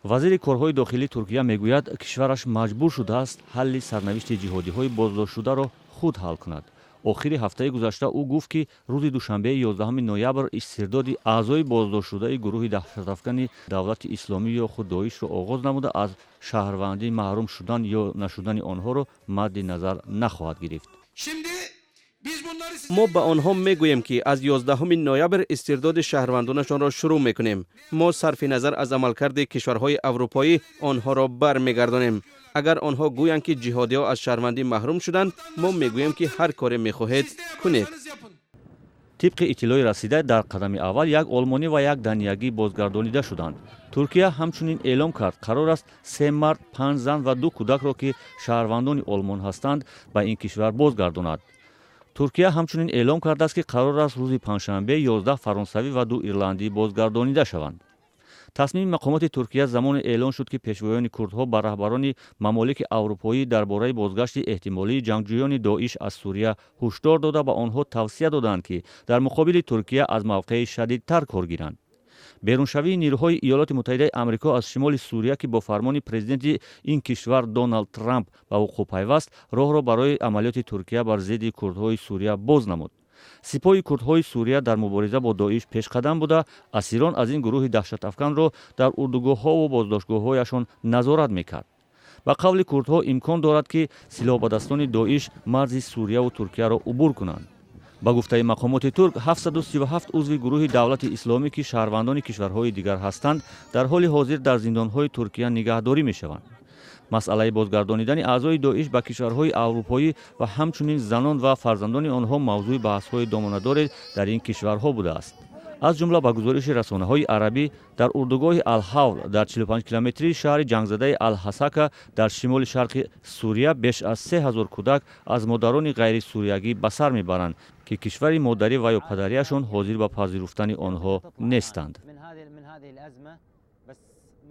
вазири корҳои дохилии Туркия мегӯяд, кишвараш маҷбур шудааст ҳалли сарнавишти ҷиҳодиҳои боздоштшударо худ ҳал кунад. охири ҳафтаи гузашта ӯ гуфт, ки рӯзи душанбеи 11 ноябр истирдоди аъзои боздоштшудаи гурӯҳи daҳшатафкани давлати исломӣ ё худ доишро оғоз намуда, аз шаҳрвандӣ маҳрум шудан ё нашудани онҳоро мадди назар нахоҳад гирифт. мо ба онҳо мегӯем, ки аз 11 ноябр истирдоди шаҳрвандонашонро шурӯъ мекунем. мо сарфи назар аз амалкарди кишварҳои аврупоӣ онҳоро бармегардонем. агар онҳо гӯянд, ки ҷиҳодиҳо аз шаҳрвандӣ маҳрум шуданд, мо мегӯем, ки ҳар коре мехоҳед кунед. тибқи иттилои расида, дар қадами аввал як олмонӣ ва як даниягӣ бозгардонида шуданд. Туркия ҳамчунин эълом кард, қарор аст 3 мард, 5 зан ва 2 кӯдакро, ки шаҳрвандони олмон ҳастанд, ба ин кишвар бозгардонад. Туркия ҳамчунин эълом кардааст, ки қарор аст рӯзи панҷшанбе 11 фаронсавӣ ва 2 ирландӣ бозгардонида шаванд. тасмими мақомоти Туркия замоне эълон шуд, ки пешвоёни курдҳо ба раҳбарони мамолики аврупоӣ дар бораи бозгашти эҳтимолии ҷангҷӯёни Доиш аз Сурия ҳушдор дода, ба онҳо тавсия доданд, ки дар муқобили Туркия аз мавқеи шадидтар кор гиранд. беруншавии нирӯҳои Иёлоти Муттаҳидаи Амрико аз шимоли Сурия, ки бо фармони президенти ин кишвар Доналд Трамп ба вуқӯъ пайваст, роҳро барои амалиёти Туркия бар зидди курдҳои Сурия боз намуд. сипоҳи курдҳои Сурия дар мубориза бо Доиш пешқадам буда, асирон аз ин гурӯҳи даҳшатафканро дар урдугоҳҳову боздоштгоҳҳояшон назорат мекард. ба қавли курдҳо имкон дорад, ки силоҳбадастони Доиш марзи Сурияву Туркияро убур кунанд. ба гуфтаи мақомоти турк, 737 узви гурӯҳи давлати исломӣ, ки шаҳрвандони кишварҳои дигар ҳастанд, дар ҳоли ҳозир дар зиндонҳои Туркия нигаҳдорӣ мешаванд. масъалаи бозгардонидани аъзои Доиш ба кишварҳои аврупоӣ ва ҳамчунин занон ва фарзандони онҳо мавзӯи баҳсҳои домонадоре дар ин кишварҳо будааст. аз ҷумла ба гузориши расонаҳои арабӣ, дар урдугоҳи Ал-Ҳавл дар 45 километрии шаҳри ҷангзадаи Ал-Ҳасака дар шимоли шарқи Сурия беш аз 3000 кӯдак аз модарони ғайрисуриягӣ ба сар мебаранд, ки кишвари модарӣ ва ё падарияшон ҳозир ба пазируфтани онҳо нестанд.